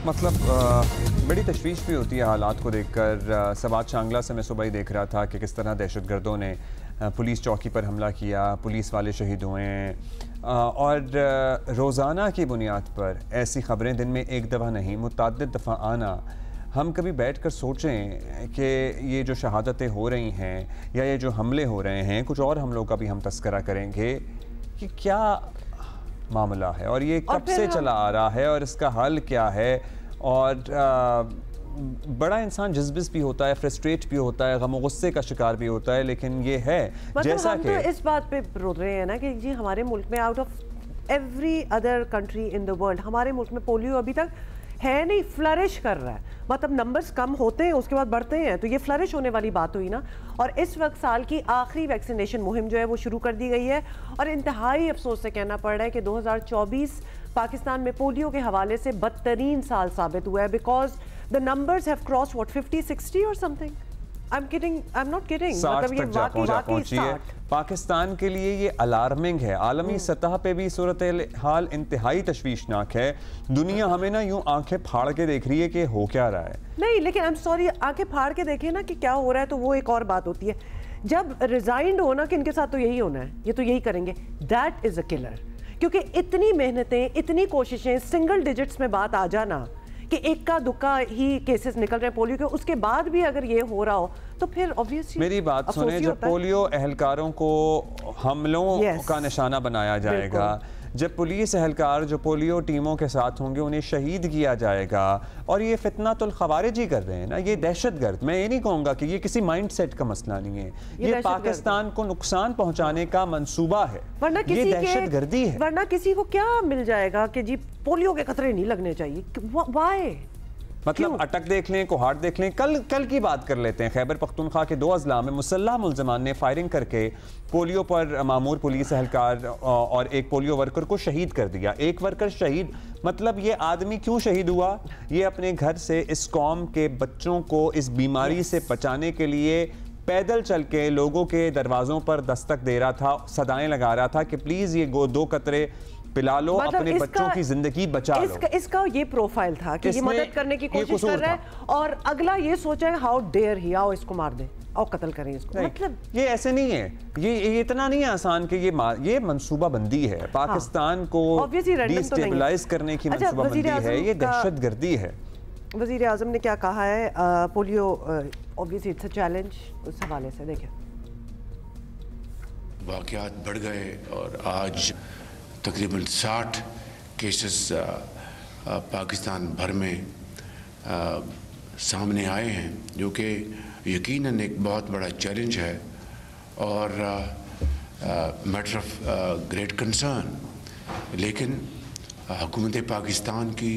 मतलब बड़ी तशवीश भी होती है हालात को देखकर। सवात शांगला से मैं सुबह ही देख रहा था कि किस तरह दहशतगर्दों ने पुलिस चौकी पर हमला किया, पुलिस वाले शहीद हुए हैं। और रोज़ाना की बुनियाद पर ऐसी ख़बरें दिन में एक दफ़ा नहीं मुतअद्दिद दफ़ा आना, हम कभी बैठ कर सोचें कि ये जो शहादतें हो रही हैं या ये जो हमले हो रहे हैं, कुछ और हमलों का भी हम तस्करा करेंगे कि क्या मामला है और ये कब से चला आ रहा है और इसका हल क्या है। और बड़ा इंसान जज्बिस भी होता है, फ्रस्ट्रेट भी होता है, गम गुस्से का शिकार भी होता है, लेकिन ये है मतलब जैसा कि तो इस बात पे रोक रहे हैं ना कि जी हमारे मुल्क में out of every other country in the world हमारे मुल्क में पोलियो अभी तक है नहीं, फ्लरिश कर रहा है। मतलब नंबर्स कम होते हैं उसके बाद बढ़ते हैं, तो ये फ्लरिश होने वाली बात हुई ना। और इस वक्त साल की आखिरी वैक्सीनेशन मुहिम जो है वो शुरू कर दी गई है और इंतहाई अफसोस से कहना पड़ रहा है कि 2024 पाकिस्तान में पोलियो के हवाले से बदतरीन साल साबित हुआ है, because the numbers have crossed what 50-60 और समथिंग। I'm not kidding. 60 तक पहुंची है। पाकिस्तान के लिए ये अलार्मिंग है। आलमी सतह पे भी सूरत हाल इंतहाई तशवीशनाक है। दुनिया हमें ना यूं आंखें फाड़ के देख रही है कि हो क्या रहा है। नहीं, लेकिन आई एम सॉरी, आंखें फाड़ के देखें ना कि क्या हो रहा है तो वो एक और बात होती है। जब रिजाइंड होना कि इनके साथ तो यही होना है, ये तो यही करेंगे, दैट इज अ किलर। क्योंकि इतनी मेहनतें, इतनी कोशिशें, सिंगल डिजिट्स में बात आ जाना कि इक्का दुक्का ही केसेस निकल रहे हैं पोलियो के, उसके बाद भी अगर ये हो रहा हो तो फिर ऑब्वियसली मेरी बात सुने, जब पोलियो एहलकारों को हमलों का निशाना बनाया जाएगा, जब पुलिस एहलकार जो पोलियो टीमों के साथ होंगे उन्हें शहीद किया जाएगा, और ये फितनातुल खवारिज ही कर रहे हैं ना, ये दहशतगर्द। मैं ये नहीं कहूँगा कि ये किसी माइंड सेट का मसला नहीं है, ये पाकिस्तान को नुकसान पहुँचाने का मंसूबा है, ये दहशतगर्दी है। वरना किसी को क्या मिल जाएगा कि जी पोलियो के खतरे नहीं लगने चाहिए, वाई? मतलब अटक देख लें, कोहाट देख लें। कल की बात कर लेते हैं। खैबर पख्तूनख्वा के 2 अजला में मुसल्लह मुल्ज़मान ने फायरिंग करके पोलियो पर मामूर पुलिस एहलकार और एक पोलियो वर्कर को शहीद कर दिया। एक वर्कर शहीद, मतलब ये आदमी क्यों शहीद हुआ? ये अपने घर से इस कौम के बच्चों को इस बीमारी से बचाने के लिए पैदल चल के लोगों के दरवाज़ों पर दस्तक दे रहा था, सदाएं लगा रहा था कि प्लीज़ ये 2 कतरे पिला लो, मतलब अपने बच्चों की जिंदगी बचा लो। इसका ये प्रोफाइल था कि ये मदद करने की कोशिश कर रहा है और अगला ये सोचा है हाउ डेयर ही, आओ इसको मार दे, आओ कत्ल करें इसको। मतलब ये ऐसे नहीं है, ये इतना नहीं है आसान कि ये मंसूबा बंदी है। पाकिस्तान को डिस्टेबलाइज करने की मंसूबा बंदी है, ये दहशतगर्दी है। वजीर आजम ने क्या कहा है polio obviously it's a challenge, उस हवाले से देखें। वाक़यात बढ़ गए और आज तकरीबन 60 केसेस पाकिस्तान भर में सामने आए हैं, जो कि यकीनन एक बहुत बड़ा चैलेंज है और मैटर ऑफ ग्रेट कंसर्न। लेकिन हुकूमत पाकिस्तान की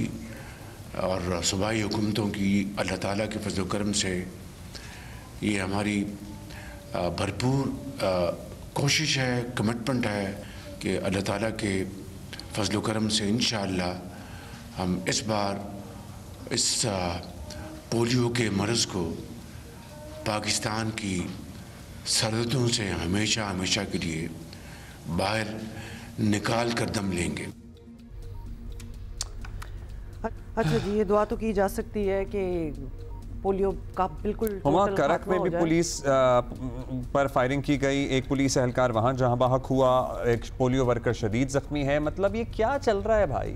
और सूबाई हुकूमतों की अल्लाह ताला के फजल करम से ये हमारी भरपूर कोशिश है, कमिटमेंट है कि अल्लाह ताला के फजल करम से इंशाअल्लाह हम इस बार इस पोलियो के मर्ज़ को पाकिस्तान की सरहदों से हमेशा हमेशा के लिए बाहर निकाल कर दम लेंगे। अच्छा जी, ये दुआ तो की जा सकती है कि पोलियो का बिल्कुल करक में भी पुलिस पर फायरिंग की गई, एक पुलिस एहलकार वहां जहां बहक हुआ, एक पोलियो वर्कर शदीद जख्मी है। मतलब ये क्या चल रहा है भाई?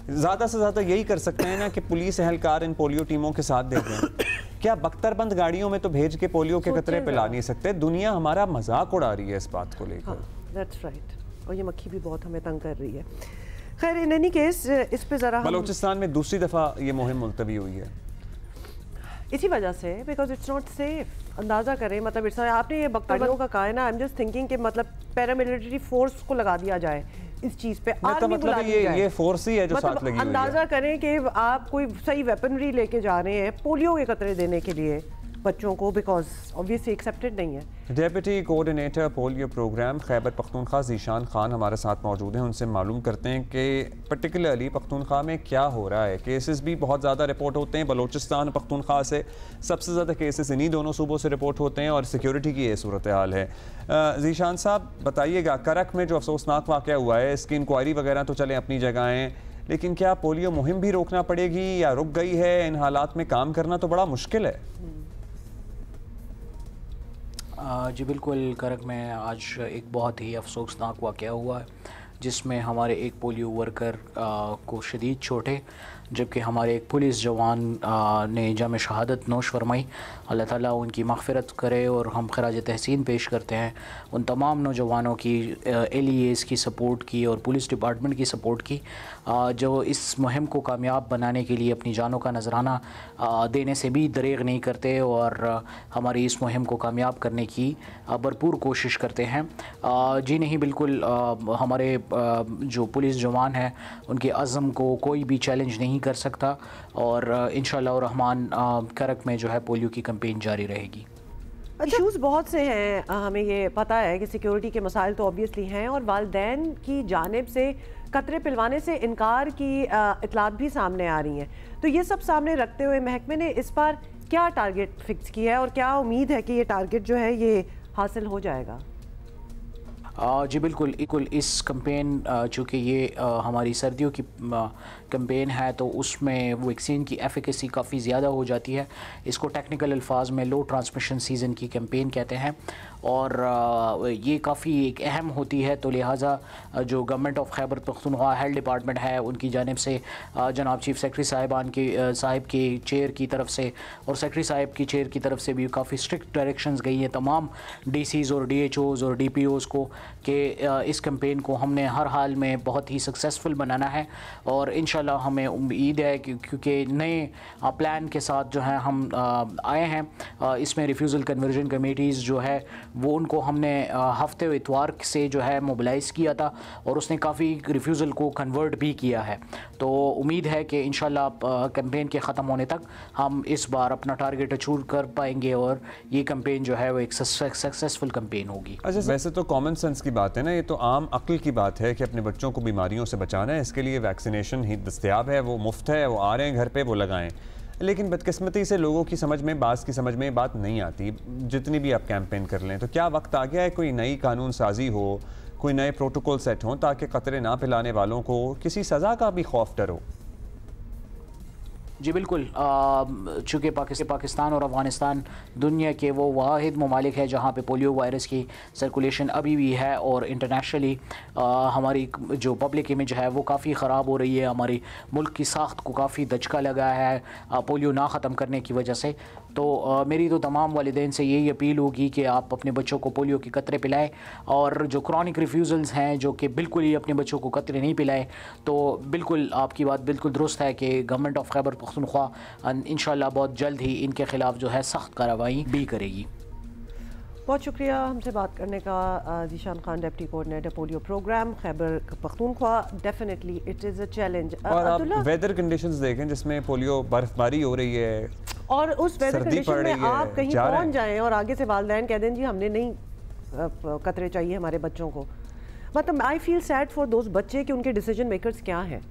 ज़्यादा से ज़्यादा यही कर सकते हैं ना कि पुलिस एहलकार इन पोलियो टीमों के साथ दे दें। क्या बख्तरबंद गाड़ियों में तो भेज के पोलियो के कतरे पिला नहीं सकते? दुनिया हमारा मजाक उड़ा रही है इस बात को लेकर। That's right. और ये मक्खी भी बहुत हमें तंग कर रही है। खैर, इन एनी केस इस पे ज़रा बलूचिस्तान में दूसरी दफ़ा ये मुहिम मुलतवी हुई है इसी वजह से, बिकॉज इट्स नॉट सेफ। अंदाजा करें, मतलब इट्स, आपने ये बख्तरबंदों का कहा है ना, आई एम जस्ट थिंकिंग कि मतलब पैरामिलिट्री फोर्स को लगा दिया जाए इस चीज पे, तो मतलब ये फोर्स ही है जो मतलब साथ लगी हुई है। अंदाजा करें कि आप कोई सही वेपनरी लेके जा रहे हैं पोलियो के कतरे देने के लिए बच्चों को, बिकॉज ऑब्वियसली एक्सेप्टेड नहीं है। Deputy coordinator polio programme Khyber Pakhtunkhwa Zeeshan Khan हमारे साथ मौजूद हैं। उनसे मालूम करते हैं कि पर्टिकुलरली पख्तूनख्वा में क्या हो रहा है। केसेस भी बहुत ज़्यादा रिपोर्ट होते हैं, बलूचिस्तान पख्तूनख्वा से सबसे ज़्यादा केसेस इन्हीं दोनों सूबों से रिपोर्ट होते हैं और सिक्योरिटी की ये सूरत हाल है। ज़ीशान साहब बताइएगा, करक में जो अफसोसनाक वाक़या हुआ है, इसकी इंक्वायरी वगैरह तो चले अपनी जगह हैं, लेकिन क्या पोलियो मुहिम भी रोकना पड़ेगी या रुक गई है? इन हालात में काम करना तो बड़ा मुश्किल है। जी बिल्कुल करक में आज एक बहुत ही अफसोसनाक वाक़या हुआ है जिसमें हमारे एक पोलियो वर्कर को शदीद चोटें, जबकि हमारे एक पुलिस जवान ने जाम शहादत नोश फरमाई। अल्लाह ताला उनकी मग़फ़िरत करे और हम खराज तहसीन पेश करते हैं उन तमाम नौजवानों की, LEAs की सपोर्ट की और पुलिस डिपार्टमेंट की सपोर्ट की, जो इस मुहिम को कामयाब बनाने के लिए अपनी जानों का नजराना देने से भी दरेग नहीं करते और हमारी इस मुहिम को कामयाब करने की भरपूर कोशिश करते हैं। जी नहीं, बिल्कुल हमारे जो पुलिस जवान हैं उनके अज़म को कोई भी चैलेंज नहीं कर सकता और इंशाअल्लाह रहमान करक में जो है पोलियो की कैंपेन जारी रहेगी। इश्यूज़ बहुत से हैं, हमें ये पता है कि सिक्योरिटी के मसाइल तो ऑब्वियसली हैं और वालिदैन की जानिब से कतरे पिलवाने से इनकार की इतलात भी सामने आ रही हैं। तो ये सब सामने रखते हुए महकमे ने इस बार क्या टारगेट फिक्स किया है और क्या उम्मीद है कि ये टारगेट जो है ये हासिल हो जाएगा? जी बिल्कुल, इस कैंपेन चूँकि ये हमारी सर्दियों की कैंपेन है तो उसमें वैक्सीन की एफिकेसी काफ़ी ज़्यादा हो जाती है। इसको टेक्निकल अल्फाज में लो ट्रांसमिशन सीज़न की कैंपेन कहते हैं और ये काफ़ी एक अहम होती है। तो लिहाजा जो government of Khyber Pakhtunkhwa health department है उनकी जानिब से जनाब चीफ सेक्रेटरी साहिब की चेयर की तरफ से और सेक्रेटरी साहिब की चेयर की तरफ से भी काफ़ी स्ट्रिक्ट डायरेक्शंस गई हैं तमाम DCs और DHOs और DPOs को कि इस कैंपेन को हमने हर हाल में बहुत ही सक्सेसफुल बनाना है और इंशाल्लाह हमें उम्मीद है कि क्योंकि नए प्लान के साथ जो है हम आए हैं। इसमें रिफ्यूज़ल कन्वर्जन कमेटीज़ जो है वो उनको हमने हफ्ते इतवार से जो है मोबिलाइज़ किया था और उसने काफ़ी रिफ्यूज़ल को कन्वर्ट भी किया है। तो उम्मीद है कि इंशाल्लाह कैंपेन के ख़त्म होने तक हम इस बार अपना टारगेट अचीव कर पाएंगे और ये कैंपेन जो है वो एक सक्सेसफुल कैंपेन होगी। अच्छा, वैसे तो कॉमन सेंस की बात है ना, ये तो आम अक्ल की बात है कि अपने बच्चों को बीमारियों से बचाना है, इसके लिए वैक्सीनेशन ही दस्तयाब है, वो मुफ्त है, वो आ रहे हैं घर पे, वो लगाएं। लेकिन बदकिस्मती से लोगों की समझ में, बास की समझ में बात नहीं आती, जितनी भी आप कैंपेन कर लें। तो क्या वक्त आ गया है कोई नई कानून साजी हो, कोई नए प्रोटोकॉल सेट हों ताकि कतरे ना पिलाने वालों को किसी सज़ा का भी खौफ डर हो? जी बिल्कुल, चूँकि पाकिस्तान और अफ़गानिस्तान दुनिया के वो वाहिद ममालिक है जहाँ पे पोलियो वायरस की सर्कुलेशन अभी भी है और इंटरनेशनली हमारी जो पब्लिक इमेज है वो काफ़ी ख़राब हो रही है। हमारी मुल्क की साख्त को काफ़ी दचका लगा है पोलियो ना ख़त्म करने की वजह से। तो मेरी तो तमाम वालिदैन से यही अपील होगी कि आप अपने बच्चों को पोलियो के कतरे पिलाएं और जो क्रॉनिक रिफ्यूज़ल्स हैं जो कि बिल्कुल ही अपने बच्चों को कतरे नहीं पिलाएं। तो बिल्कुल आपकी बात बिल्कुल दुरुस्त है कि गवर्नमेंट ऑफ खैबर पख्तूनख्वा इंशाल्लाह बहुत जल्द ही इनके ख़िलाफ़ जो है सख्त कार्रवाई भी करेगी। बहुत शुक्रिया हमसे बात करने का Zeeshan Khan, deputy coordinator polio programme Khyber Pakhtunkhwa. Definitely it is a challenge. और आप वेदर कंडीशंस देखें जिसमें पोलियो बर्फबारी हो रही है और उस वेदर कंडीशन में आप कहीं पहुंच जाएं और आगे से वालिदैन कह दें जी हमने नहीं कतरे चाहिए हमारे बच्चों को। मतलब I feel sad for those बच्चे कि उनके डिसीजन मेकर्स क्या हैं।